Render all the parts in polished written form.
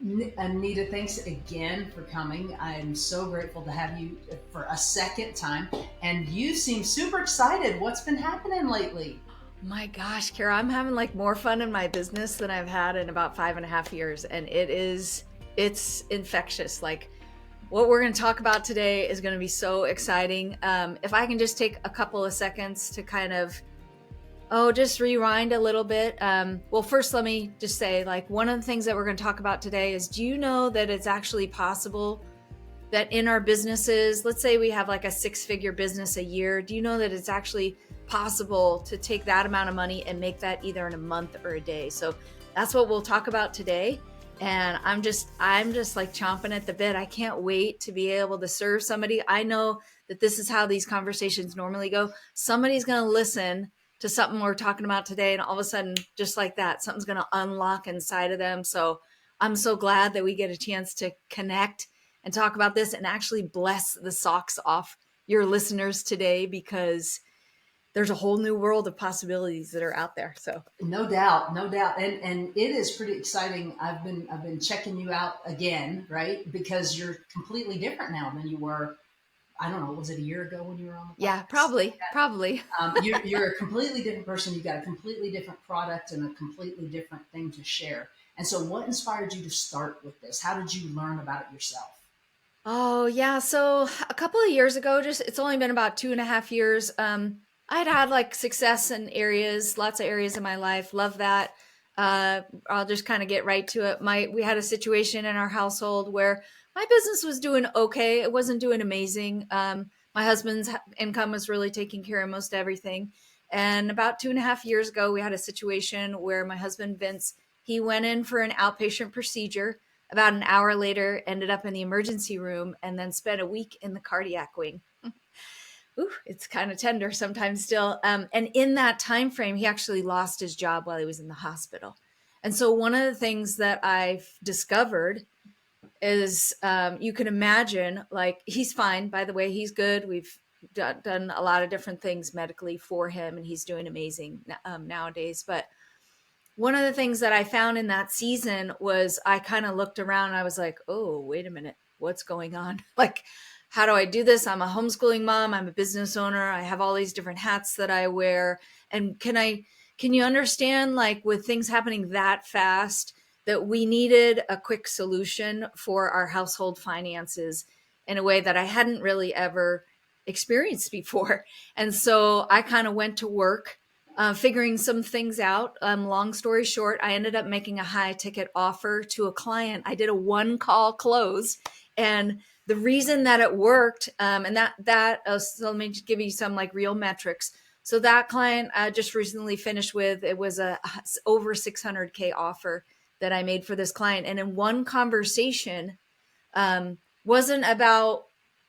Anita, thanks again for coming. I'm so grateful to have you for a second time. And you seem super excited. What's been happening lately? My gosh, Kara, I'm having like more fun in my business than I've had in about 5.5 years. And it's infectious. Like what we're going to talk about today is going to be so exciting. If I can just take a couple of seconds to kind of, just rewind a little bit. Well, first, let me just say, like, one of the things that we're going to talk about today is, do you know that it's actually possible that in our businesses, let's say we have like a 6-figure business a year, do you know that it's actually possible to take that amount of money and make that either in a month or a day? So that's what we'll talk about today. And I'm just like chomping at the bit. I can't wait to be able to serve somebody. I know that this is how these conversations normally go. Somebody's going to listen to something we're talking about today, and all of a sudden, just like that, something's going to unlock inside of them. So I'm so glad that we get a chance to connect and talk about this and actually bless the socks off your listeners today, because there's a whole new world of possibilities that are out there. So, No doubt, no doubt, and it is pretty exciting. I've been checking you out again, right? Because you're completely different now than you were. I don't know, was it a year ago when you were on the yeah, podcast? probably. You're a completely different person. You've got a completely different product and a completely different thing to share. And so, what inspired you to start with this? How did you learn about it yourself? Oh, yeah. So a couple of years ago, just it's only been about 2.5 years. I'd had like success in areas, lots of areas in my life. Love that. I'll just kind of get right to it. We had a situation in our household where my business was doing okay. It wasn't doing amazing. My husband's income was really taking care of most everything. And about 2.5 years ago, we had a situation where my husband, Vince, he went in for an outpatient procedure. About an hour later, ended up in the emergency room and then spent a week in the cardiac wing. Ooh, it's kind of tender sometimes still. And in that time frame, he actually lost his job while he was in the hospital. And so one of the things that I've discovered is, you can imagine, like, he's fine, by the way, he's good. We've done a lot of different things medically for him, and he's doing amazing nowadays. But one of the things that I found in that season was I kind of looked around and I was like, oh, wait a minute, what's going on? Like, how do I do this? I'm a homeschooling mom, I'm a business owner, I have all these different hats that I wear. And can you understand, like, with things happening that fast, that we needed a quick solution for our household finances in a way that I hadn't really ever experienced before. And so I kind of went to work figuring some things out. Long story short, I ended up making a high ticket offer to a client. I did a one call close, and the reason that it worked, and so let me just give you some like real metrics. So that client I just recently finished with, it was a over 600K offer that I made for this client, and in one conversation, wasn't about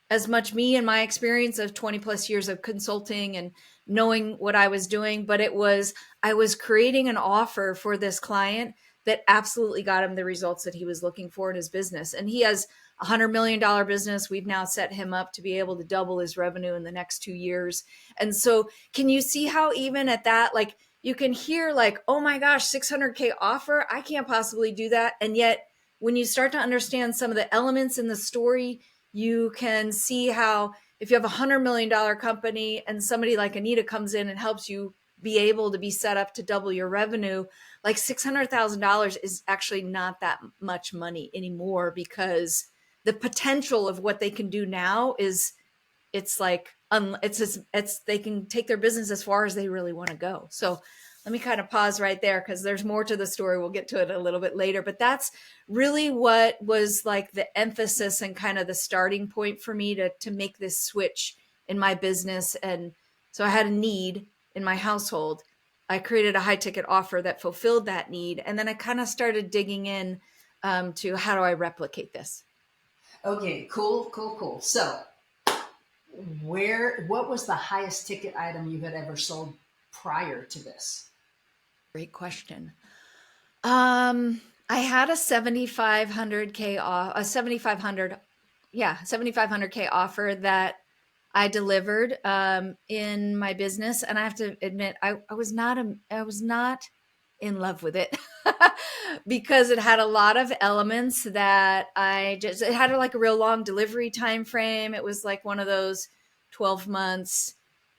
as much me and my experience of 20 plus years of consulting and knowing what I was doing, but I was creating an offer for this client that absolutely got him the results that he was looking for in his business. And he has $100 million business. We've now set him up to be able to double his revenue in the next 2 years. And so, can you see how even at that, like, you can hear like, oh my gosh, 600K offer, I can't possibly do that. And yet, when you start to understand some of the elements in the story, you can see how if you have $100 million company and somebody like Anita comes in and helps you be able to be set up to double your revenue, like $600,000 is actually not that much money anymore, because the potential of what they can do now is, it's like it's they can take their business as far as they really want to go. So let me kind of pause right there, because there's more to the story. We'll get to it a little bit later, but that's really what was like the emphasis and kind of the starting point for me to make this switch in my business. And so I had a need in my household. I created a high ticket offer that fulfilled that need, and then I kind of started digging in, to how do I replicate this. Okay, cool, cool, cool. So, what was the highest ticket item you had ever sold prior to this? Great question. Um, I had a 7,500K off, a 7,500, yeah, 7,500K offer that I delivered in my business. And I have to admit, I was not in love with it because it had a lot of elements that it had like a real long delivery time frame. It was like one of those 12 months,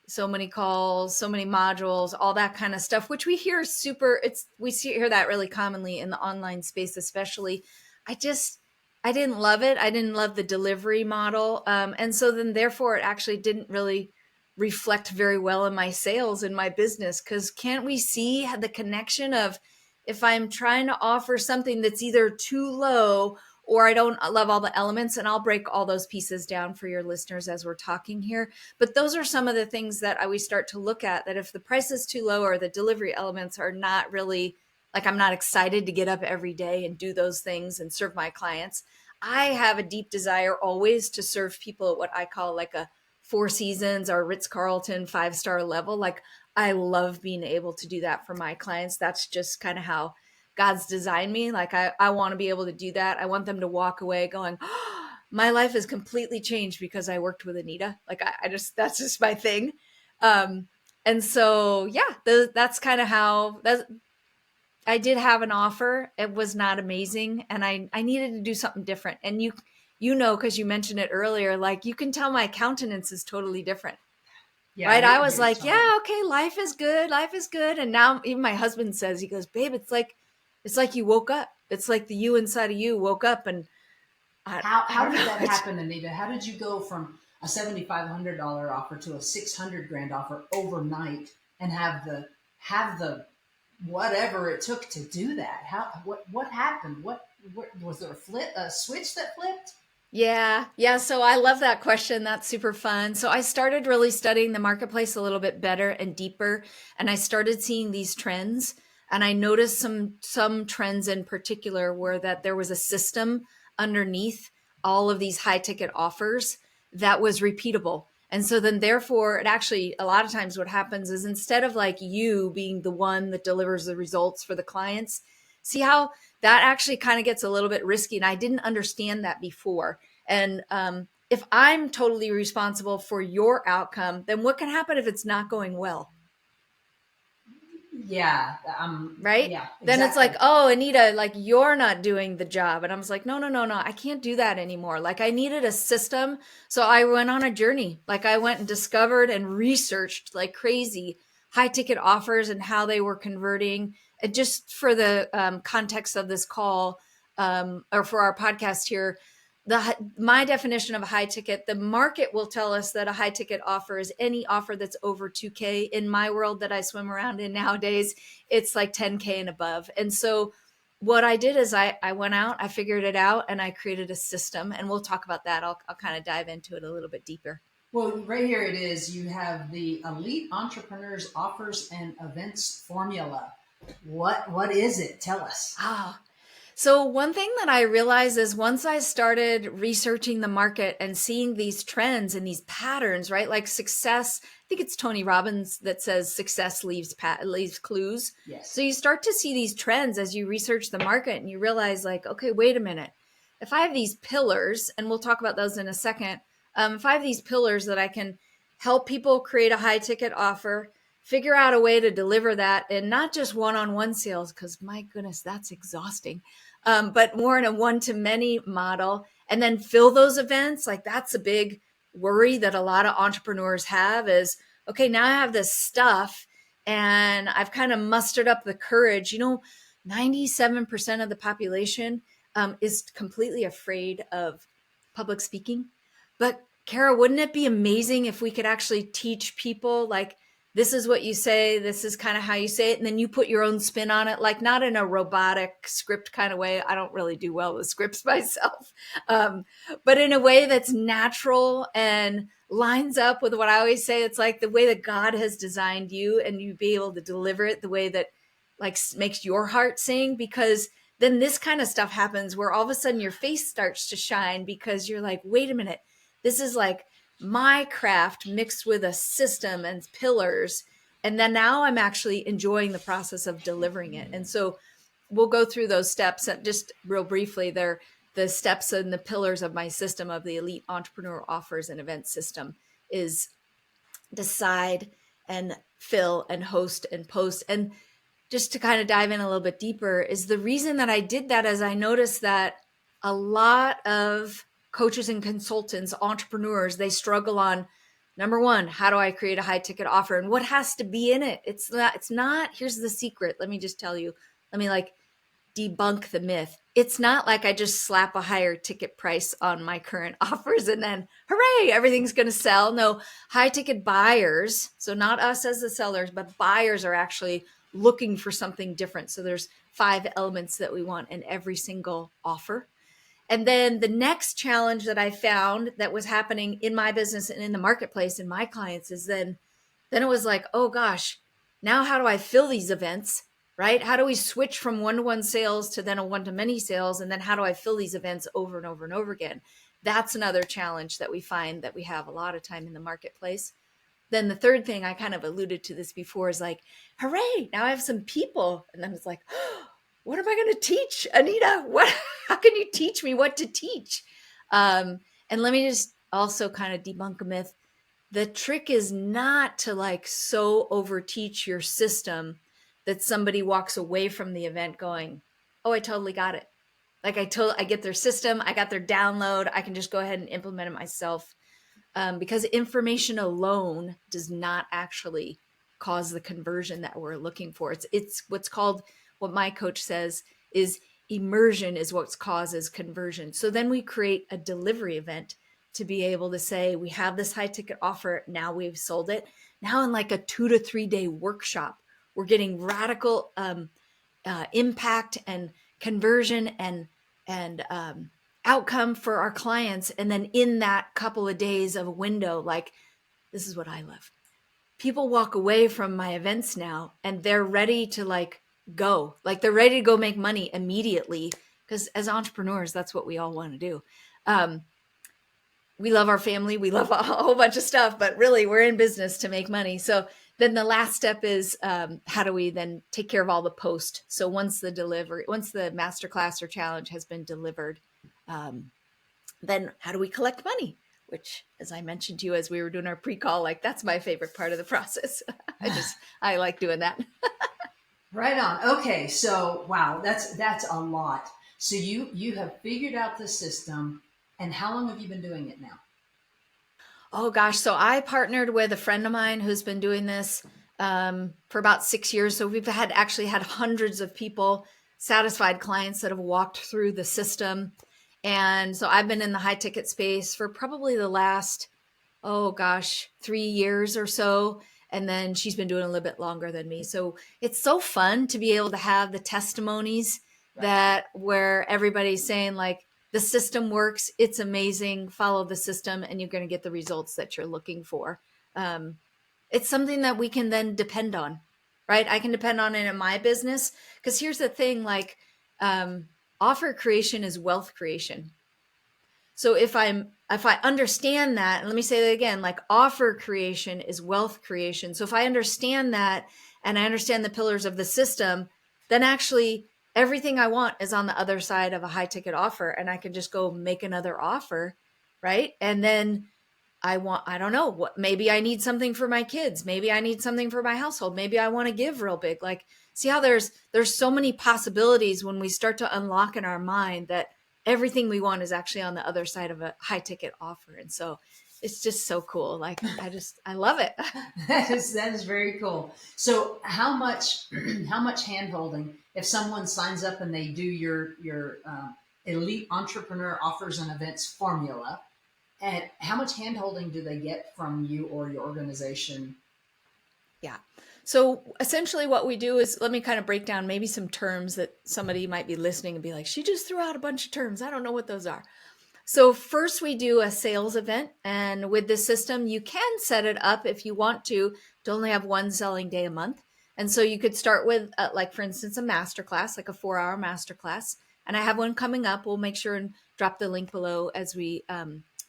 so many calls, so many modules, all that kind of stuff, which we hear hear that really commonly in the online space, especially. I just, I didn't love it. I didn't love the delivery model. And so then therefore it actually didn't really reflect very well in my sales in my business. Cause can't we see the connection of if I'm trying to offer something that's either too low or I don't love all the elements, and I'll break all those pieces down for your listeners as we're talking here. But those are some of the things that we start to look at, that if the price is too low or the delivery elements are not really like, I'm not excited to get up every day and do those things and serve my clients. I have a deep desire always to serve people at what I call like a Four Seasons or Ritz-Carlton 5-star level. Like, I love being able to do that for my clients. That's just kind of how God's designed me. Like, I want to be able to do that. I want them to walk away going, oh, my life has completely changed because I worked with Anita. Like, I just, that's just my thing. And so, yeah, that's kind of how I did have an offer. It was not amazing. And I needed to do something different. And you know, cause you mentioned it earlier, like you can tell my countenance is totally different. Yeah, Right. I was you're like, totally. yeah, okay, life is good. Life is good. And now even my husband says, he goes, babe, it's like you woke up. It's like the you inside of you woke up. And I How don't did know. that happen, Anita? How did you go from a $7,500 offer to a 600 grand offer overnight and have the whatever it took to do that? What happened? What was there a switch that flipped? Yeah. Yeah. So I love that question. That's super fun. So I started really studying the marketplace a little bit better and deeper. And I started seeing these trends. And I noticed some trends in particular were that there was a system underneath all of these high ticket offers that was repeatable. And so then therefore it actually, a lot of times what happens is instead of like you being the one that delivers the results for the clients, see how that actually kind of gets a little bit risky. And I didn't understand that before. And if I'm totally responsible for your outcome, then what can happen if it's not going well? Yeah, Right? yeah, Then it's exactly. like, oh, Anita, like you're not doing the job. And I was like, no, no, no, no, I can't do that anymore. Like I needed a system. So I went on a journey. Like I went and discovered and researched like crazy high ticket offers and how they were converting. And just for the context of this call, or for our podcast here, my definition of a high ticket, the market will tell us that a high ticket offer is any offer that's over 2K. In my world that I swim around in nowadays, it's like 10K and above. And so what I did is I went out, I figured it out, and I created a system. And we'll talk about that. I'll kind of dive into it a little bit deeper. Well, right here it is. You have the Elite Entrepreneurs Offers and Events Formula. What is it? Tell us. Ah, so one thing that I realized is once I started researching the market and seeing these trends and these patterns, right? Like success, I think it's Tony Robbins that says success leaves clues. So Yes. you start to see these trends as you research the market and you realize like, okay, wait a minute. If I have these pillars, and we'll talk about those in a second, if I have these pillars that I can help people create a high ticket offer, figure out a way to deliver that, and not just one-on-one sales, because my goodness, that's exhausting, but more in a one-to-many model, and then fill those events. Like that's a big worry that a lot of entrepreneurs have is, okay, now I have this stuff and I've kind of mustered up the courage. 97% of the population is completely afraid of public speaking. But Kara, wouldn't it be amazing if we could actually teach people like, this is what you say, this is kind of how you say it, and then you put your own spin on it, like not in a robotic script kind of way. I don't really do well with scripts myself, um, but in a way that's natural and lines up with what I always say. It's like the way that God has designed you, and you be able to deliver it the way that like makes your heart sing, because then this kind of stuff happens where all of a sudden your face starts to shine because you're like, wait a minute, this is like my craft mixed with a system and pillars. And then now I'm actually enjoying the process of delivering it. And so we'll go through those steps and just real briefly. They're the steps and the pillars of my system of the Elite Entrepreneur Offers and Events system is decide and fill and host and post. And just to kind of dive in a little bit deeper, is the reason that I did that is I noticed that a lot of coaches and consultants, entrepreneurs, they struggle on, number one, how do I create a high ticket offer and what has to be in it? It's not, here's the secret. Let me just tell you, let me like debunk the myth. It's not like I just slap a higher ticket price on my current offers and then hooray, everything's going to sell. No, high ticket buyers, so not us as the sellers, but buyers are actually looking for something different. So there's 5 elements that we want in every single offer. And then the next challenge that I found that was happening in my business and in the marketplace in my clients is then it was like, oh gosh, now how do I fill these events, right? How do we switch from one-to-one sales to then a one-to-many sales? And then how do I fill these events over and over and over again? That's another challenge that we find that we have a lot of time in the marketplace. Then the third thing, I kind of alluded to this before, is like, hooray, now I have some people. And then it's like, oh, what am I going to teach, Anita? How can you teach me what to teach? And let me just also kind of debunk a myth. The trick is not to like so overteach your system that somebody walks away from the event going, oh, I totally got it. Like I get their system, I got their download, I can just go ahead and implement it myself. Because information alone does not actually cause the conversion that we're looking for. It's what's called, what my coach says is immersion is what causes conversion. So then we create a delivery event to be able to say, we have this high ticket offer. Now we've sold it. Now in like a 2 to 3 day workshop, we're getting radical impact and conversion and outcome for our clients. And then in that couple of days of a window, like, this is what I love. People walk away from my events now and they're ready to like go, like they're ready to go make money immediately. Because as entrepreneurs, that's what we all want to do. We love our family. We love a whole bunch of stuff, but really we're in business to make money. So then the last step is how do we then take care of all the post? So once the masterclass or challenge has been delivered, then how do we collect money? Which, as I mentioned to you as we were doing our pre-call, like that's my favorite part of the process. I like doing that. Right on. Okay, so wow, that's a lot. So you have figured out the system, and how long have you been doing it now? Oh gosh, so I partnered with a friend of mine who's been doing this for about 6 years. So we've actually had hundreds of people, satisfied clients that have walked through the system. And so I've been in the high ticket space for probably the last, 3 years or so. And then she's been doing a little bit longer than me. So it's so fun to be able to have the testimonies that where everybody's saying like, the system works, it's amazing, follow the system, and you're going to get the results that you're looking for. It's something that we can then depend on, right? I can depend on it in my business. Because here's the thing, like, offer creation is wealth creation. So if I understand that, and let me say that again, like offer creation is wealth creation. So if I understand that and I understand the pillars of the system, then actually everything I want is on the other side of a high ticket offer, and I can just go make another offer, right? And then I don't know what, maybe I need something for my kids. Maybe I need something for my household. Maybe I want to give real big. Like, see how there's so many possibilities when we start to unlock in our mind that everything we want is actually on the other side of a high ticket offer. And so it's just so cool. Like, I love it. that is very cool. So how much hand holding, if someone signs up and they do your elite entrepreneur offers and events formula, and how much hand holding do they get from you or your organization? Yeah. So essentially what we do is, let me kind of break down maybe some terms that somebody might be listening and be like, she just threw out a bunch of terms. I don't know what those are. So first we do a sales event, and with this system, you can set it up if you want to only have one selling day a month. And so you could start with like, for instance, a masterclass, like a 4-hour masterclass. And I have one coming up. We'll make sure and drop the link below as we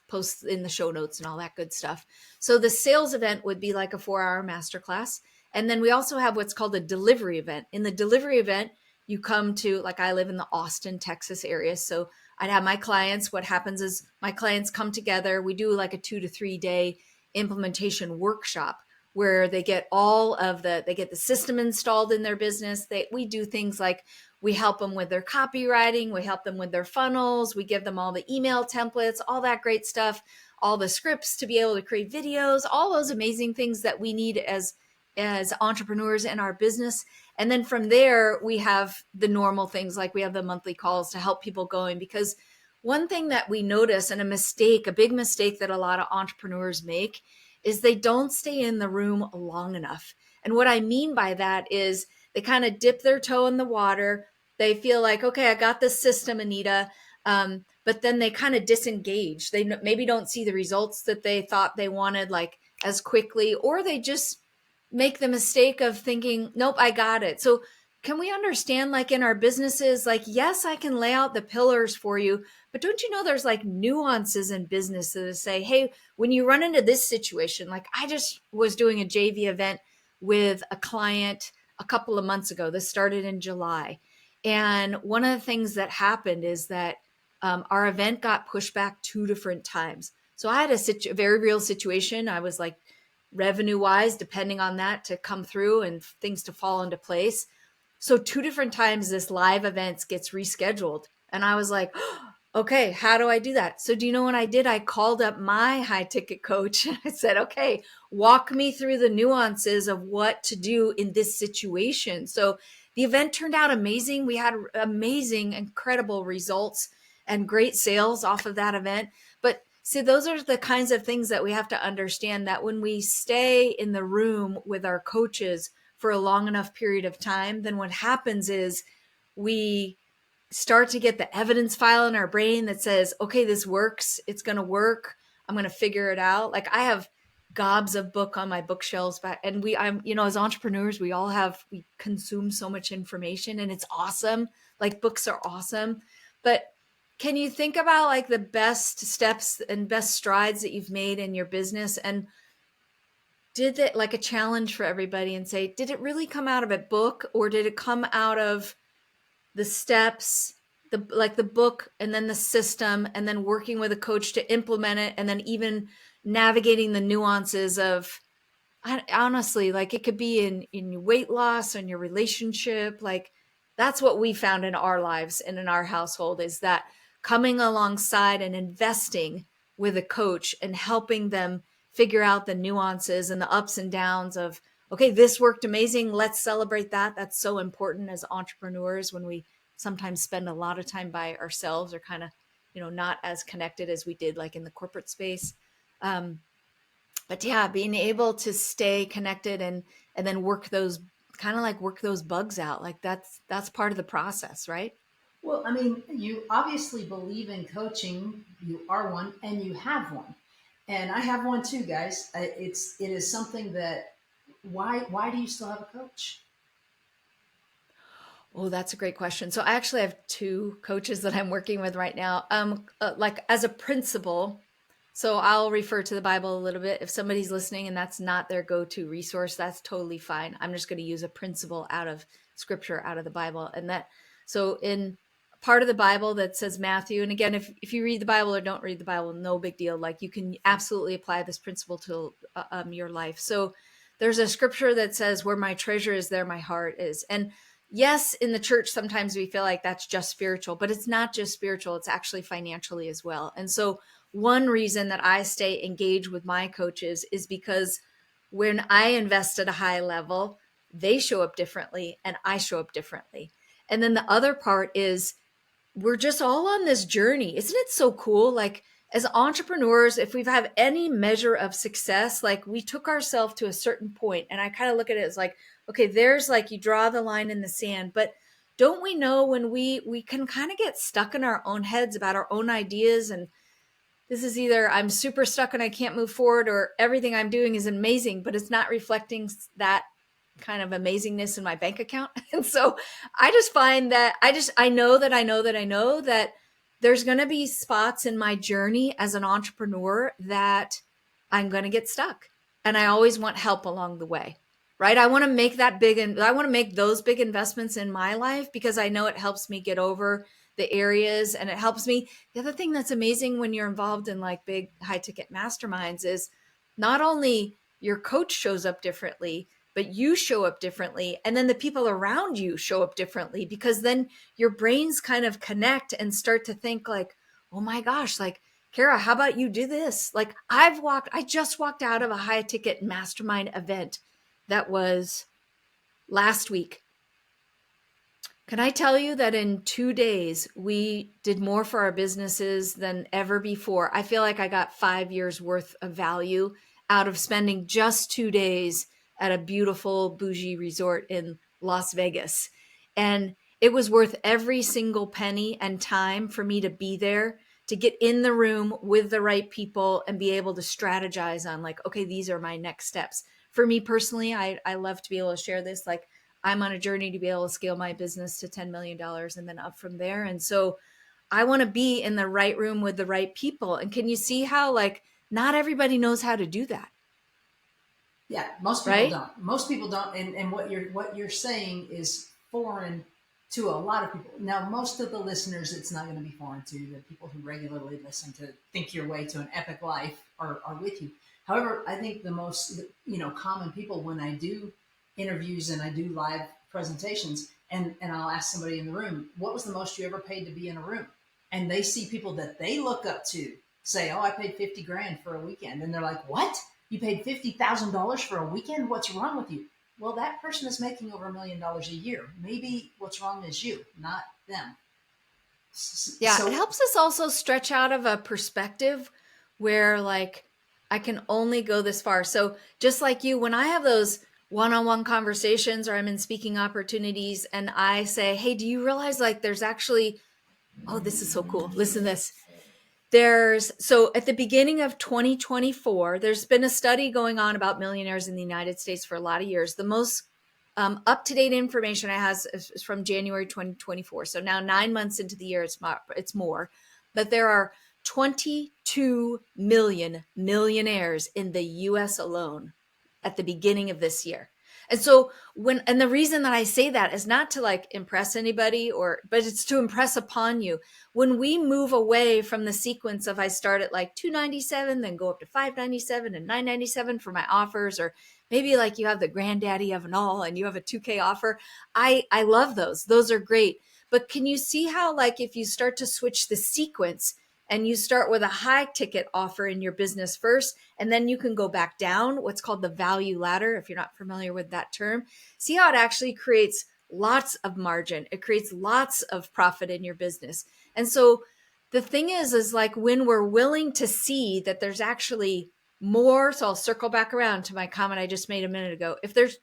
post in the show notes and all that good stuff. So the sales event would be like a 4-hour masterclass. And then we also have what's called a delivery event. In the delivery event, you come to, like, I live in the Austin, Texas area. So I'd have my clients. What happens is my clients come together. We do like a 2 to 3 day implementation workshop where they get they get the system installed in their business. We do things like we help them with their copywriting, we help them with their funnels, we give them all the email templates, all that great stuff, all the scripts to be able to create videos, all those amazing things that we need as entrepreneurs in our business. And then from there, we have the normal things, like we have the monthly calls to help people going. Because one thing that we notice, and a big mistake that a lot of entrepreneurs make, is they don't stay in the room long enough. And what I mean by that is they kind of dip their toe in the water. They feel like, okay, I got this system, Anita. But then they kind of disengage. They maybe don't see the results that they thought they wanted like as quickly, or they just make the mistake of thinking, nope, I got it. So can we understand, like in our businesses, like, yes, I can lay out the pillars for you, but don't you know there's like nuances in business that say, hey, when you run into this situation, like I just was doing a JV event with a client a couple of months ago. This started in July. And one of the things that happened is that our event got pushed back 2 different times. So I had a very real situation. I was like, revenue wise, depending on that to come through and things to fall into place. So 2 different times this live event gets rescheduled. And I was like, okay, how do I do that? So do you know what I did? I called up my high ticket coach. I said, okay, walk me through the nuances of what to do in this situation. So the event turned out amazing. We had amazing, incredible results and great sales off of that event. But see, those are the kinds of things that we have to understand, that when we stay in the room with our coaches for a long enough period of time, then what happens is we start to get the evidence file in our brain that says, okay, this works. It's going to work. I'm going to figure it out. Like I have gobs of book on my bookshelves, and as entrepreneurs, we consume so much information, and it's awesome. Like books are awesome. But can you think about like the best steps and best strides that you've made in your business, and did it like a challenge for everybody, and say, did it really come out of a book, or did it come out of the steps, the book, and then the system, and then working with a coach to implement it, and then even navigating the nuances of, honestly, like it could be in weight loss and your relationship. Like that's what we found in our lives and in our household, is that coming alongside and investing with a coach and helping them figure out the nuances and the ups and downs of, okay, this worked amazing, let's celebrate that. That's so important as entrepreneurs, when we sometimes spend a lot of time by ourselves, or kind of, not as connected as we did like in the corporate space. But yeah, being able to stay connected and then work those bugs out. Like that's part of the process, right? Well, I mean, you obviously believe in coaching. You are one, and you have one, and I have one too, guys. It is something that, why do you still have a coach? Oh, that's a great question. So I actually have 2 coaches that I'm working with right now. Like as a principal, so I'll refer to the Bible a little bit. If somebody's listening and that's not their go-to resource, that's totally fine. I'm just going to use a principle out of scripture, out of the Bible. So in part of the Bible that says Matthew, and again, if you read the Bible or don't read the Bible, no big deal. Like you can absolutely apply this principle to your life. So there's a scripture that says, where my treasure is, there my heart is. And yes, in the church, sometimes we feel like that's just spiritual, but it's not just spiritual. It's actually financially as well. And so one reason that I stay engaged with my coaches is because when I invest at a high level, they show up differently and I show up differently. And then the other part is, we're just all on this journey. Isn't it so cool? Like as entrepreneurs, if we've had any measure of success, like we took ourselves to a certain point, and I kind of look at it as like, okay, there's like, you draw the line in the sand, but don't we know when we can kind of get stuck in our own heads about our own ideas, and this is either I'm super stuck and I can't move forward, or everything I'm doing is amazing, but it's not reflecting that kind of amazingness in my bank account. And so I just find that I know that there's going to be spots in my journey as an entrepreneur that I'm going to get stuck, and I always want help along the way, right? I want to make I want to make those big investments in my life because I know it helps me get over the areas, and it helps me. The other thing that's amazing when you're involved in like big high ticket masterminds is not only your coach shows up differently, but you show up differently. And then the people around you show up differently, because then your brains kind of connect and start to think like, oh my gosh, like, Kara, how about you do this? Like I just walked out of a high ticket mastermind event that was last week. Can I tell you that in 2 days, we did more for our businesses than ever before? I feel like I got 5 years worth of value out of spending just 2 days at a beautiful bougie resort in Las Vegas. And it was worth every single penny and time for me to be there, to get in the room with the right people and be able to strategize on like, okay, these are my next steps. For me personally, I love to be able to share this. Like, I'm on a journey to be able to scale my business to $10 million and then up from there. And so I want to be in the right room with the right people. And can you see how like not everybody knows how to do that? Yeah, most people Right? don't. Most people don't, and what you're saying is foreign to a lot of people. Now, most of the listeners, it's not going to be foreign to. The people who regularly listen to Think Your Way to an Epic Life are with you. However, I think the most common people, when I do interviews and I do live presentations, and I'll ask somebody in the room, what was the most you ever paid to be in a room? And they see people that they look up to say, oh, I paid 50 grand for a weekend, and they're like, what? You paid $50,000 for a weekend? What's wrong with you? Well, that person is making over $1 million a year. Maybe what's wrong is you, not them. Yeah. It So, helps us also stretch out of a perspective where like I can only go this far. So just like you, when I have those one-on-one conversations or I'm in speaking opportunities and I say, hey, do you realize like there's actually, oh, this is so cool. Listen to this. So at the beginning of 2024, there's been a study going on about millionaires in the United States for a lot of years. The most up-to-date information I have is from January 2024. So now 9 months into the year, it's more. But there are 22 million millionaires in the US alone at the beginning of this year. And so and the reason that I say that is not to like impress anybody but it's to impress upon you. When we move away from the sequence of I start at like 297, then go up to 597 and 997 for my offers, or maybe like you have the granddaddy of it all and you have a 2K offer. I love those. Those are great. But can you see how like if you start to switch the sequence and you start with a high ticket offer in your business first, and then you can go back down, what's called the value ladder, if you're not familiar with that term, see how it actually creates lots of margin. It creates lots of profit in your business. And so the thing is like when we're willing to see that there's actually more, so I'll circle back around to my comment I just made a minute ago. If there's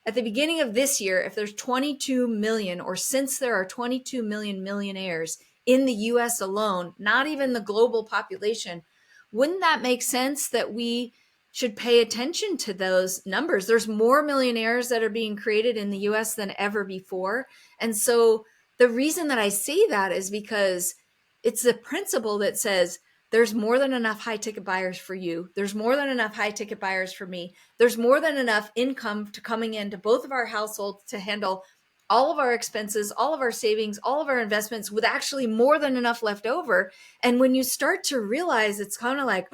at the beginning of this year, if there's 22 million, or since there are 22 million millionaires in the US alone, not even the global population, wouldn't that make sense that we should pay attention to those numbers? There's more millionaires that are being created in the US than ever before. And so the reason that I say that is because it's the principle that says there's more than enough high ticket buyers for you. There's more than enough high ticket buyers for me. There's more than enough income coming into both of our households to handle all of our expenses, all of our savings, all of our investments, with actually more than enough left over. And when you start to realize, it's kind of like,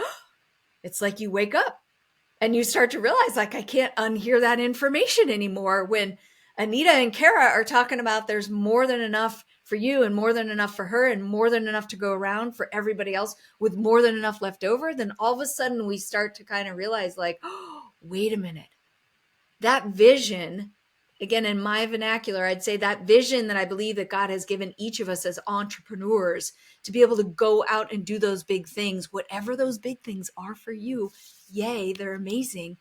it's like you wake up and you start to realize like, I can't unhear that information anymore. When Anita and Kara are talking about there's more than enough for you and more than enough for her and more than enough to go around for everybody else with more than enough left over, then all of a sudden we start to kind of realize like, oh, wait a minute. That vision, again, in my vernacular, I'd say that vision that I believe that God has given each of us as entrepreneurs to be able to go out and do those big things, whatever those big things are for you, yay, they're amazing.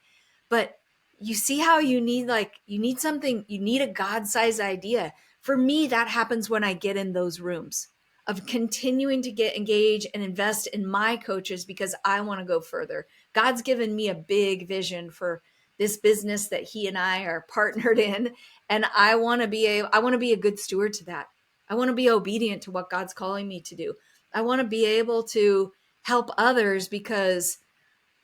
But you see how you need something, you need a God-sized idea. For me, that happens when I get in those rooms of continuing to get engaged and invest in my coaches because I want to go further. God's given me a big vision for this business that he and I are partnered in. And I want to be a good steward to that. I want to be obedient to what God's calling me to do. I want to be able to help others because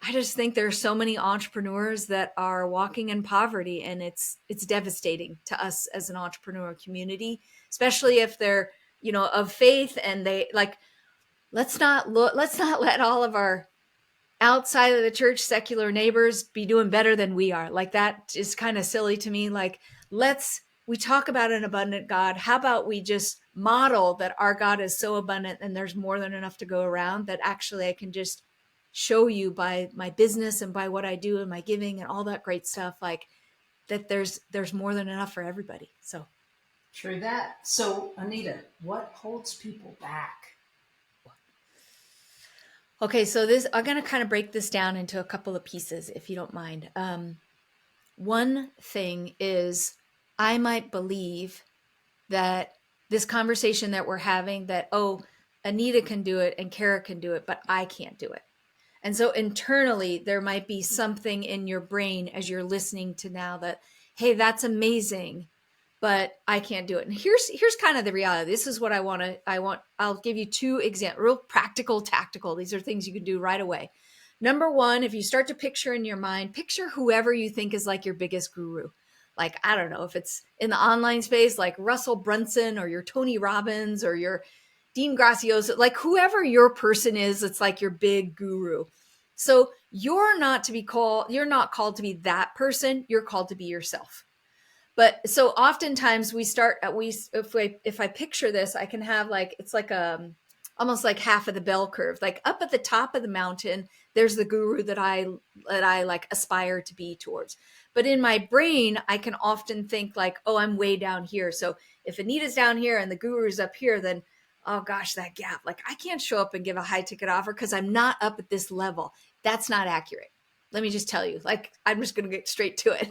I just think there are so many entrepreneurs that are walking in poverty, and it's devastating to us as an entrepreneur community, especially if they're, of faith and they like, let's not let all of our outside of the church, secular neighbors be doing better than we are. Like that is kind of silly to me. Like, we talk about an abundant God. How about we just model that our God is so abundant and there's more than enough to go around, that actually I can just show you by my business and by what I do and my giving and all that great stuff, like that there's more than enough for everybody. So True that. So, Anita, what holds people back? okay, so I'm going to kind of break this down into a couple of pieces, if you don't mind. One thing is, I might believe that this conversation that we're having, that, oh, Anita can do it and Kara can do it, but I can't do it. And so internally, there might be something in your brain as you're listening to now that, hey, that's amazing, but I can't do it. And here's kind of the reality. This is what I'll give you two examples, real practical, tactical. These are things you can do right away. Number one, if you start to picture in your mind, picture whoever you think is like your biggest guru. Like, I don't know, if it's in the online space, like Russell Brunson or your Tony Robbins or your Dean Graziosi, like whoever your person is, it's like your big guru. So you're not called to be that person. You're called to be yourself. But so oftentimes if I picture this, I can have like, it's like almost like half of the bell curve. Like up at the top of the mountain, there's the guru that I like aspire to be towards. But in my brain, I can often think like, oh, I'm way down here. So if Anita's down here and the guru's up here, then, oh gosh, that gap. Like I can't show up and give a high ticket offer because I'm not up at this level. That's not accurate. Let me just tell you, like, I'm just going to get straight to it.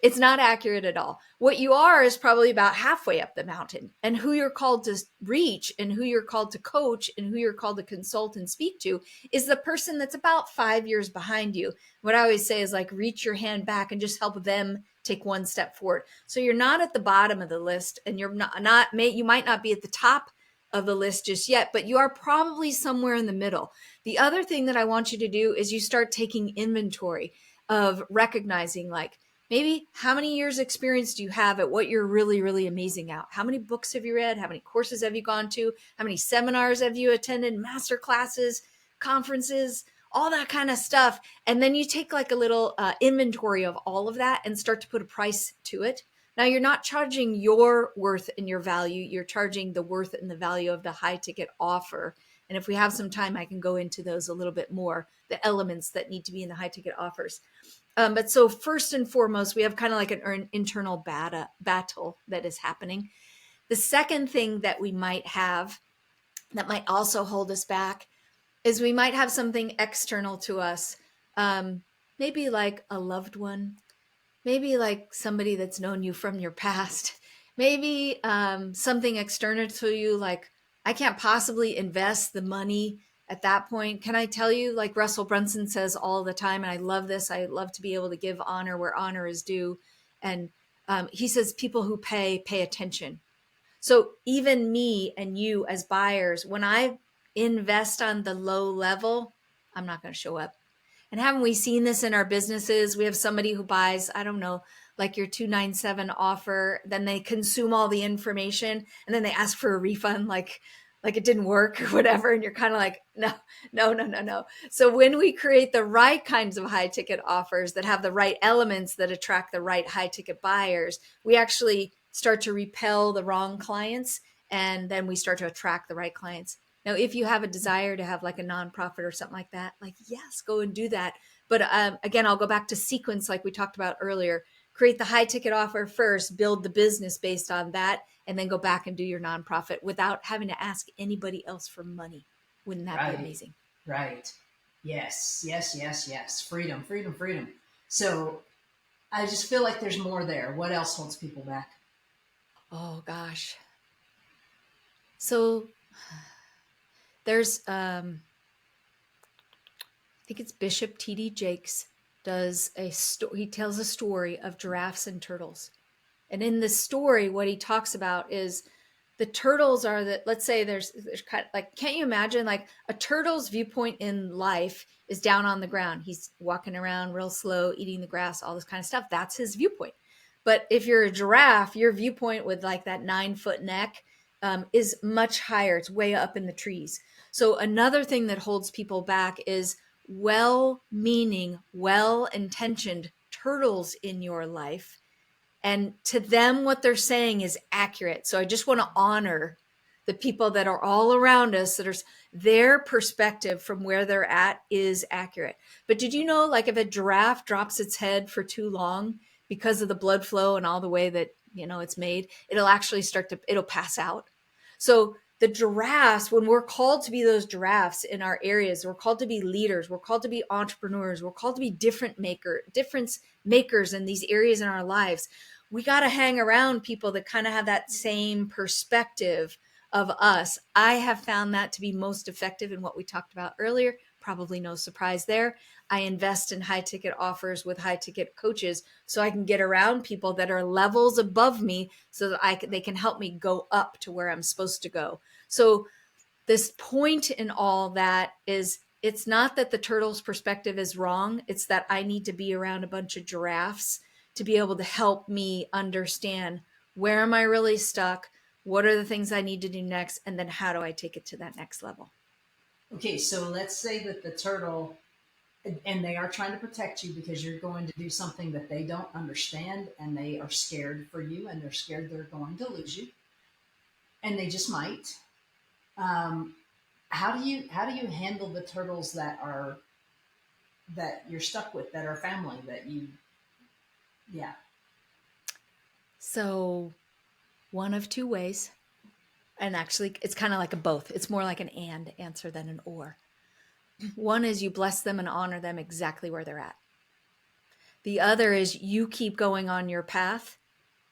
It's not accurate at all. What you are is probably about halfway up the mountain, and who you're called to reach and who you're called to coach and who you're called to consult and speak to is the person that's about 5 years behind you. What I always say is like, reach your hand back and just help them take one step forward. So you're not at the bottom of the list, and you might not be at the top of the list just yet, but you are probably somewhere in the middle. The other thing that I want you to do is you start taking inventory of recognizing, like, maybe how many years experience do you have at what you're really, really amazing at? How many books have you read? How many courses have you gone to? How many seminars have you attended? Master classes, conferences, all that kind of stuff. And then you take like a little inventory of all of that and start to put a price to it. Now, you're not charging your worth and your value. You're charging the worth and the value of the high ticket offer. And if we have some time, I can go into those a little bit more, the elements that need to be in the high ticket offers. But so first and foremost, we have kind of like an internal battle that is happening. The second thing that we might have that might also hold us back is we might have something external to us, maybe like a loved one, maybe like somebody that's known you from your past, maybe something external to you, like I can't possibly invest the money at that point. Can I tell you, like Russell Brunson says all the time, and I love this, I love to be able to give honor where honor is due. And he says, people who pay attention. So even me and you as buyers, when I invest on the low level, I'm not going to show up. And haven't we seen this in our businesses? We have somebody who buys, I don't know, like your 297 offer, then they consume all the information and then they ask for a refund, like it didn't work or whatever. And you're kind of like, no. So when we create the right kinds of high ticket offers that have the right elements that attract the right high ticket buyers, we actually start to repel the wrong clients. And then we start to attract the right clients. Now, if you have a desire to have like a nonprofit or something like that, like, yes, go and do that. But again, I'll go back to sequence like we talked about earlier. Create the high ticket offer first, build the business based on that, and then go back and do your nonprofit without having to ask anybody else for money. Wouldn't that be amazing? Right. Yes. Freedom. So I just feel like there's more there. What else holds people back? Oh, gosh. So there's, I think it's Bishop T.D. Jakes does he tells a story of giraffes and turtles. And in the story, what he talks about is the turtles are let's say there's kind of like, can't you imagine like a turtle's viewpoint in life is down on the ground. He's walking around real slow, eating the grass, all this kind of stuff. That's his viewpoint. But if you're a giraffe, your viewpoint with like that 9-foot neck is much higher. It's way up in the trees. So another thing that holds people back is well-meaning, well-intentioned turtles in your life, and to them what they're saying is accurate. So I just want to honor the people that are all around us, that are their perspective from where they're at is accurate. But did you know, like, if a giraffe drops its head for too long because of the blood flow and all the way that, it's made, it'll actually it'll pass out. So the giraffes, when we're called to be those giraffes in our areas, we're called to be leaders, we're called to be entrepreneurs, we're called to be difference makers in these areas in our lives. We got to hang around people that kind of have that same perspective of us. I have found that to be most effective in what we talked about earlier. Probably no surprise there. I invest in high ticket offers with high ticket coaches so I can get around people that are levels above me so that they can help me go up to where I'm supposed to go. So this point in all that is, it's not that the turtle's perspective is wrong. It's that I need to be around a bunch of giraffes to be able to help me understand, where am I really stuck? What are the things I need to do next? And then how do I take it to that next level? Okay, so let's say that the turtle, and they are trying to protect you because you're going to do something that they don't understand, and they are scared for you, and they're scared they're going to lose you, and they just might. Um, how do you handle the turtles that you're stuck with, that are family, that you, yeah. So one of two ways, and actually it's kind of like a both. It's more like an and answer than an or. One is you bless them and honor them exactly where they're at. The other is you keep going on your path.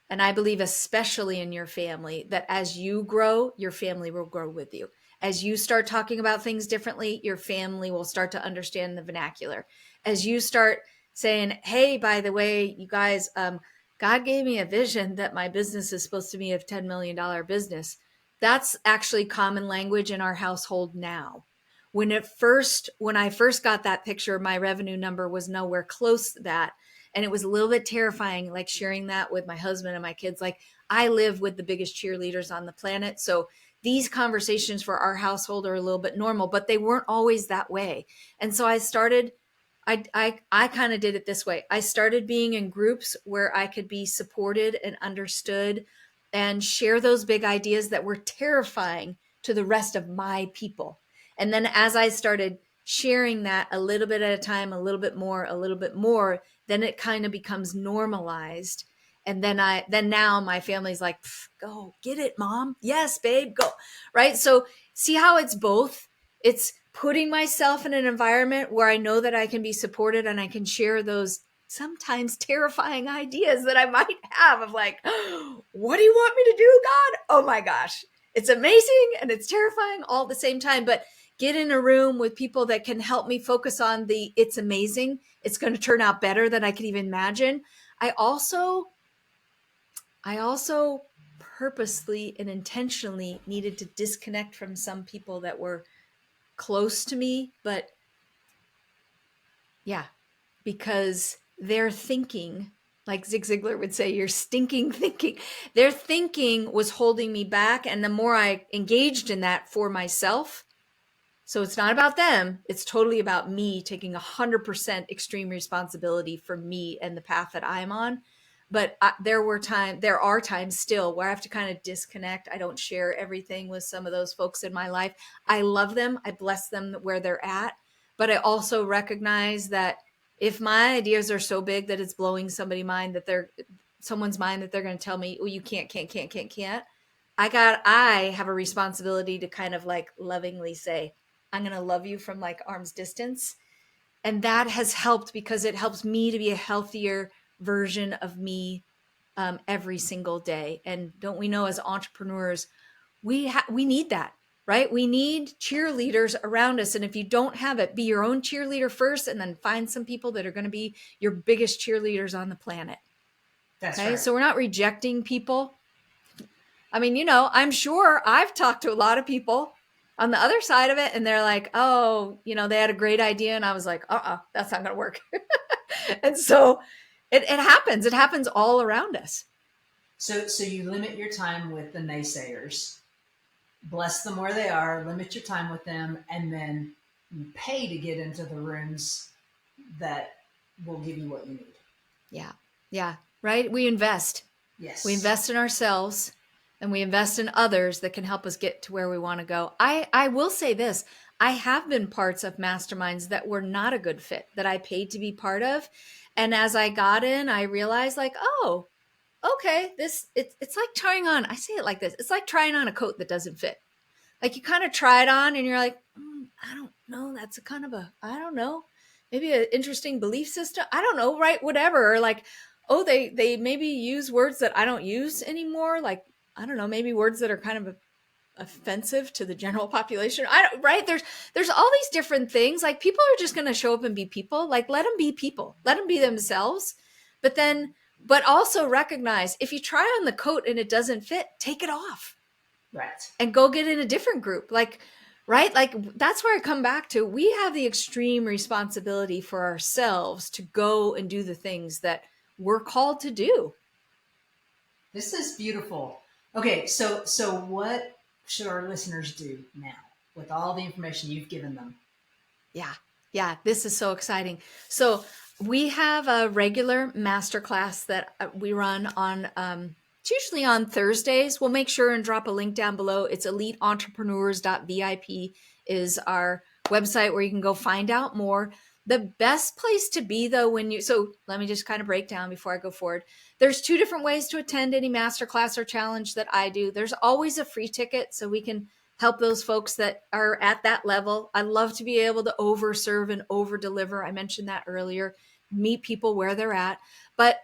And I believe, especially in your family, that as you grow, your family will grow with you. As you start talking about things differently, your family will start to understand the vernacular. As you start saying, hey, by the way, you guys, God gave me a vision that my business is supposed to be a $10 million business. That's actually common language in our household now. When I first got that picture, my revenue number was nowhere close to that. And it was a little bit terrifying, like sharing that with my husband and my kids. Like, I live with the biggest cheerleaders on the planet. So these conversations for our household are a little bit normal, but they weren't always that way. And so I kind of did it this way. I started being in groups where I could be supported and understood and share those big ideas that were terrifying to the rest of my people. And then as I started sharing that a little bit at a time, a little bit more, then it kind of becomes normalized. And then now my family's like, go get it, mom. Yes, babe, go. Right. So see how it's both. It's putting myself in an environment where I know that I can be supported and I can share those sometimes terrifying ideas that I might have of like, what do you want me to do, God? Oh my gosh. It's amazing and it's terrifying all at the same time. But get in a room with people that can help me focus on it's amazing. It's going to turn out better than I could even imagine. I also purposely and intentionally needed to disconnect from some people that were close to me, but yeah, because their thinking, like Zig Ziglar would say, your stinking thinking, their thinking was holding me back. And the more I engaged in that for myself, so it's not about them. It's totally about me taking 100% extreme responsibility for me and the path that I'm on. But there are times still where I have to kind of disconnect. I don't share everything with some of those folks in my life. I love them. I bless them where they're at. But I also recognize that if my ideas are so big that it's blowing someone's mind, that they're going to tell me, oh, you can't. I have a responsibility to kind of like lovingly say, I'm going to love you from like arm's distance. And that has helped because it helps me to be a healthier version of me every single day. And don't we know, as entrepreneurs, we need that, right? We need cheerleaders around us. And if you don't have it, be your own cheerleader first, and then find some people that are going to be your biggest cheerleaders on the planet. That's okay. right. So we're not rejecting people. I mean, I'm sure I've talked to a lot of people on the other side of it, and they're like, oh, they had a great idea. And I was like, that's not going to work. And so it happens. It happens all around us. So you limit your time with the naysayers, bless them where they are, limit your time with them, and then You pay to get into the rooms that will give you what you need. Yeah. Yeah. Right. We invest. Yes. We invest in ourselves and we invest in others that can help us get to where we want to go. I will say this. I have been parts of masterminds that were not a good fit that I paid to be part of. And as I got in, I realized like, oh, okay, it's like trying on, I say it like this. It's like trying on a coat that doesn't fit. Like you kind of try it on and you're like, I don't know. That's a kind of I don't know, maybe an interesting belief system. I don't know, right? Whatever. Or like, oh, they maybe use words that I don't use anymore. Like, I don't know, maybe words that are kind of offensive to the general population. I don't, right? There's all these different things. Like people are just going to show up and be people. Like let them be people. Let them be themselves. But also recognize if you try on the coat and it doesn't fit, take it off. Right. And go get in a different group. Like, right? Like that's where I come back to. We have the extreme responsibility for ourselves to go and do the things that we're called to do. This is beautiful. Okay, so what should our listeners do now with all the information you've given them? Yeah. Yeah. This is so exciting. So we have a regular masterclass that we run on, it's usually on Thursdays. We'll make sure and drop a link down below. It's eliteentrepreneurs.vip is our website where you can go find out more. The best place to be though, so let me just kind of break down before I go forward. There's 2 different ways to attend any masterclass or challenge that I do. There's always a free ticket so we can help those folks that are at that level. I love to be able to overserve and over deliver. I mentioned that earlier, meet people where they're at. But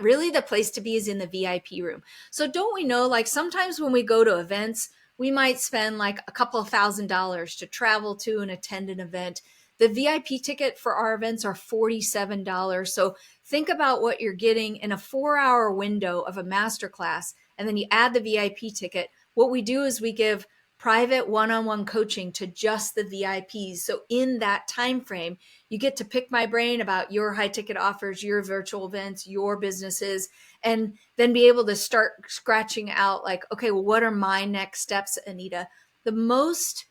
really the place to be is in the VIP room. So don't we know, like sometimes when we go to events, we might spend like a couple of $1,000s to travel to and attend an event. The VIP ticket for our events are $47. So think about what you're getting in a 4-hour window of a masterclass. And then you add the VIP ticket. What we do is we give private one-on-one coaching to just the VIPs. So in that time frame, you get to pick my brain about your high ticket offers, your virtual events, your businesses, and then be able to start scratching out like, okay, well, what are my next steps, Anita? The most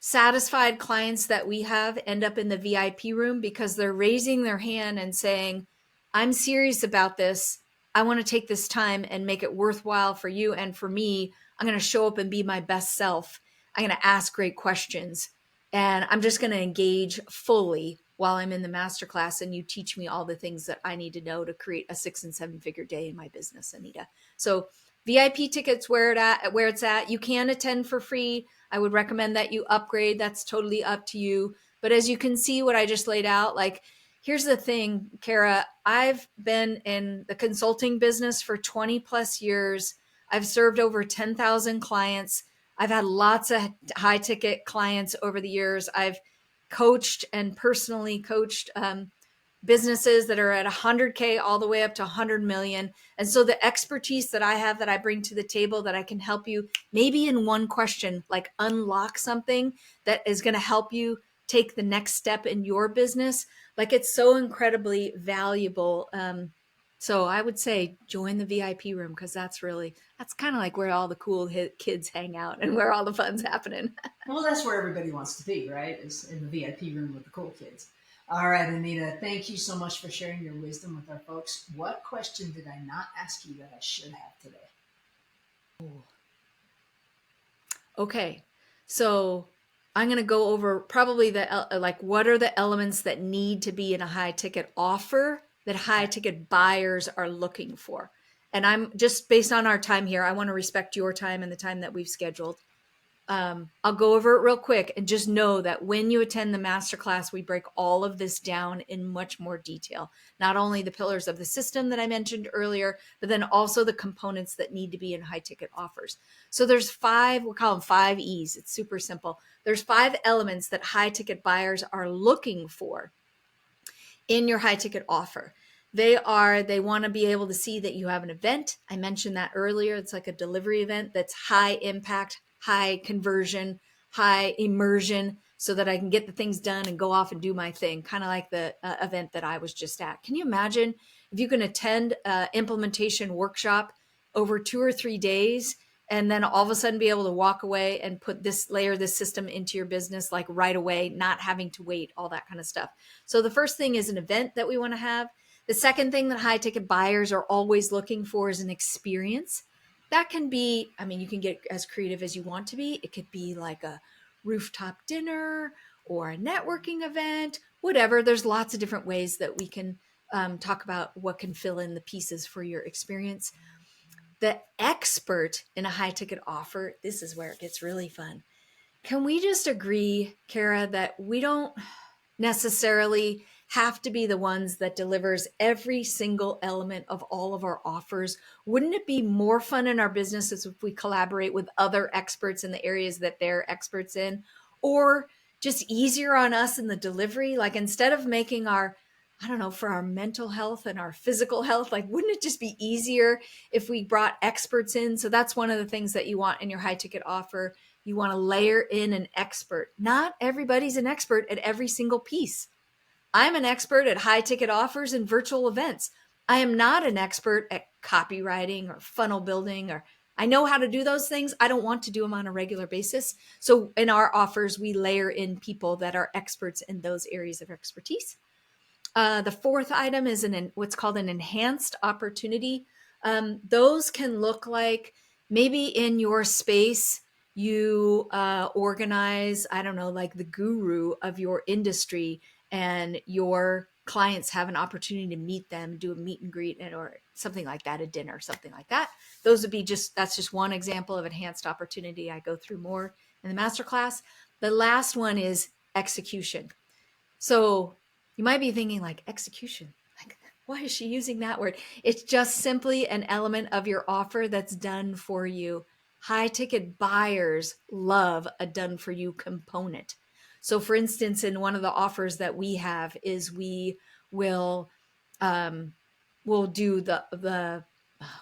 satisfied clients that we have end up in the VIP room because they're raising their hand and saying, I'm serious about this. I want to take this time and make it worthwhile for you and for me. I'm going to show up and be my best self. I'm going to ask great questions. And I'm just going to engage fully while I'm in the masterclass. And you teach me all the things that I need to know to create a 6 and 7 figure day in my business, Anita. So VIP tickets where it's at. You can attend for free. I would recommend that you upgrade. That's totally up to you. But as you can see what I just laid out, like, here's the thing, Kara, I've been in the consulting business for 20 plus years. I've served over 10,000 clients. I've had lots of high ticket clients over the years. I've coached and personally coached businesses that are at 100K all the way up to 100 million. And so the expertise that I have that I bring to the table that I can help you maybe in one question, like unlock something that is going to help you take the next step in your business. Like it's so incredibly valuable. So I would say join the VIP room because that's kind of like where all the cool kids hang out and where all the fun's happening. Well, that's where everybody wants to be, right? Is in the VIP room with the cool kids. All right, Anita, thank you so much for sharing your wisdom with our folks. What question did I not ask you that I should have today? Okay, so I'm going to go over probably what are the elements that need to be in a high ticket offer that high ticket buyers are looking for. And I'm just based on our time here, I want to respect your time and the time that we've scheduled. I'll go over it real quick and just know that when you attend the masterclass, we break all of this down in much more detail. Not only the pillars of the system that I mentioned earlier, but then also the components that need to be in high ticket offers. So there's 5, we'll call them 5 E's. It's super simple. There's 5 elements that high ticket buyers are looking for in your high ticket offer. They want to be able to see that you have an event. I mentioned that earlier. It's like a delivery event that's high impact, high conversion, high immersion, so that I can get the things done and go off and do my thing, kind of like the event that I was just at. Can you imagine if you can attend an implementation workshop over 2 or 3 days and then all of a sudden be able to walk away and layer this system into your business like right away, not having to wait, all that kind of stuff. So the first thing is an event that we want to have. The second thing that high ticket buyers are always looking for is an experience. That can be, I mean, you can get as creative as you want to be. It could be like a rooftop dinner or a networking event, whatever. There's lots of different ways that we can talk about what can fill in the pieces for your experience. The expert in a high ticket offer, this is where it gets really fun. Can we just agree, Kara, that we don't necessarily have to be the ones that delivers every single element of all of our offers? Wouldn't it be more fun in our businesses if we collaborate with other experts in the areas that they're experts in, or just easier on us in the delivery? Like, instead of making our, I don't know, for our mental health and our physical health, like, wouldn't it just be easier if we brought experts in? So that's one of the things that you want in your high ticket offer. You want to layer in an expert. Not everybody's an expert at every single piece. I'm an expert at high ticket offers and virtual events. I am not an expert at copywriting or funnel building, or I know how to do those things. I don't want to do them on a regular basis. So in our offers, we layer in people that are experts in those areas of expertise. The fourth item is what's called an enhanced opportunity. Those can look like maybe in your space, you organize, I don't know, like the guru of your industry, and your clients have an opportunity to meet them, do a meet and greet, or something like that, a dinner, something like that. Those would be that's just one example of enhanced opportunity. I go through more in the masterclass. The last one is execution. So you might be thinking, like, execution, like, why is she using that word? It's just simply an element of your offer that's done for you. High ticket buyers love a done for you component. So for instance, in one of the offers that we have is we will we'll do the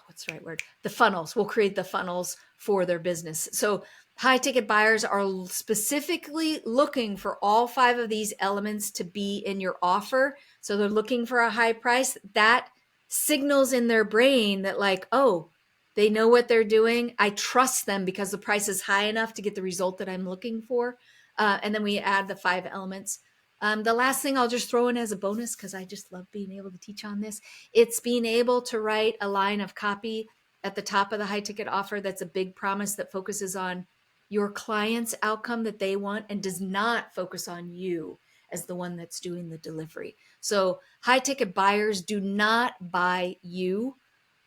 what's the right word? The funnels. We'll create the funnels for their business. So high ticket buyers are specifically looking for all 5 of these elements to be in your offer. So they're looking for a high price. That signals in their brain that, like, oh, they know what they're doing. I trust them because the price is high enough to get the result that I'm looking for. And then we add the 5 elements. The last thing I'll just throw in as a bonus, because I just love being able to teach on this, it's being able to write a line of copy at the top of the high ticket offer that's a big promise that focuses on your client's outcome that they want and does not focus on you as the one that's doing the delivery. So high ticket buyers do not buy you.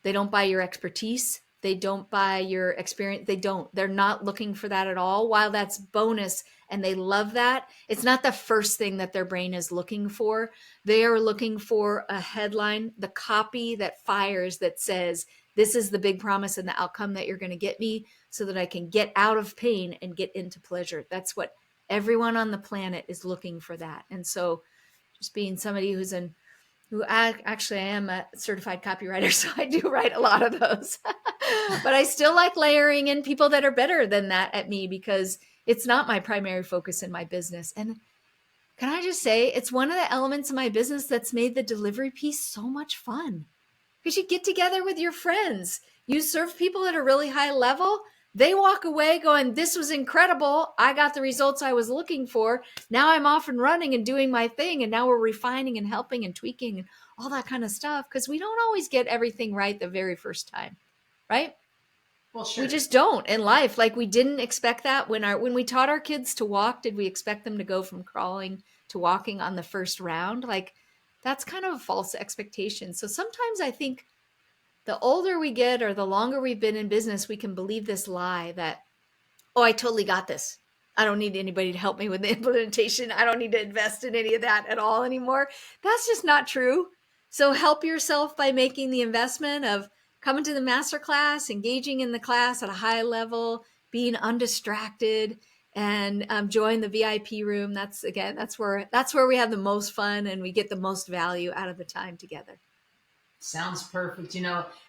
They don't buy your expertise. They don't buy your experience. They're not looking for that at all. While that's bonus and they love that, it's not the first thing that their brain is looking for. They are looking for a headline, the copy that fires, that says, this is the big promise and the outcome that you're going to get me so that I can get out of pain and get into pleasure. That's what everyone on the planet is looking for, that. And so just being somebody actually I am a certified copywriter, so I do write a lot of those. But I still like layering in people that are better than that at me, because it's not my primary focus in my business. And can I just say, it's one of the elements of my business that's made the delivery piece so much fun. Because you get together with your friends, you serve people at a really high level. They walk away going, this was incredible. I got the results I was looking for. Now I'm off and running and doing my thing. And now we're refining and helping and tweaking and all that kind of stuff. Because we don't always get everything right the very first time, right? Well, sure. We just don't in life. Like, we didn't expect that when we taught our kids to walk. Did we expect them to go from crawling to walking on the first round? Like, that's kind of a false expectation. So sometimes I think the older we get, or the longer we've been in business, we can believe this lie that, oh, I totally got this. I don't need anybody to help me with the implementation. I don't need to invest in any of that at all anymore. That's just not true. So help yourself by making the investment of coming to the masterclass, engaging in the class at a high level, being undistracted, and join the VIP room. That's where we have the most fun and we get the most value out of the time together. Sounds perfect.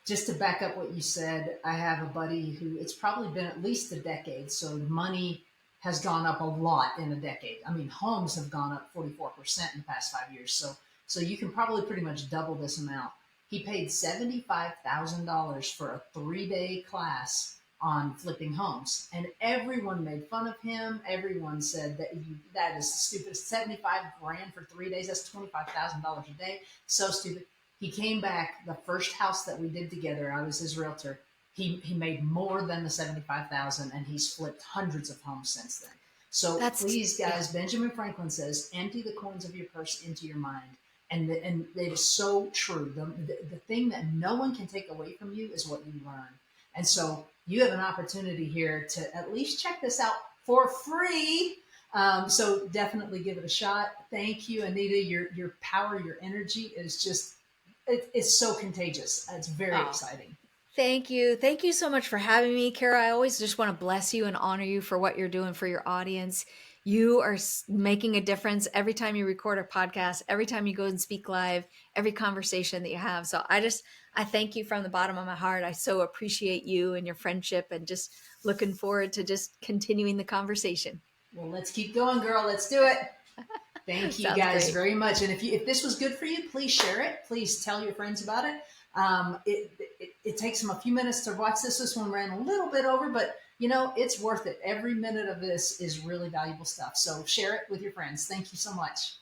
Just to back up what you said, I have a buddy who, it's probably been at least a decade. So money has gone up a lot in a decade. I mean, homes have gone up 44% in the past 5 years. So you can probably pretty much double this amount. He paid $75,000 for a 3-day class on flipping homes, and everyone made fun of him. Everyone said that that is stupid. 75 grand for 3 days. That's $25,000 a day. So stupid. He came back. The first house that we did together, I was his realtor. He made more than the 75,000, and he's flipped hundreds of homes since then. So That's please, yeah. guys, Benjamin Franklin says, empty the coins of your purse into your mind. And it is so true. The thing that no one can take away from you is what you learn. And so you have an opportunity here to at least check this out for free. So definitely give it a shot. Thank you, Anita. Your power, your energy is just, it's so contagious. It's very Oh, exciting. thank you. Thank you so much for having me, Kara. I always just want to bless you and honor you for what you're doing for your audience. You are making a difference every time you record a podcast, every time you go and speak live, every conversation that you have. So I thank you from the bottom of my heart. I so appreciate you and your friendship, and just looking forward to just continuing the conversation. Well, let's keep going, girl. Let's do it. Thank you Sounds guys great. very much. And if this was good for you, please share it. Please tell your friends about it. It takes them a few minutes to watch this. This one ran a little bit over, but it's worth it. Every minute of this is really valuable stuff. So share it with your friends. Thank you so much.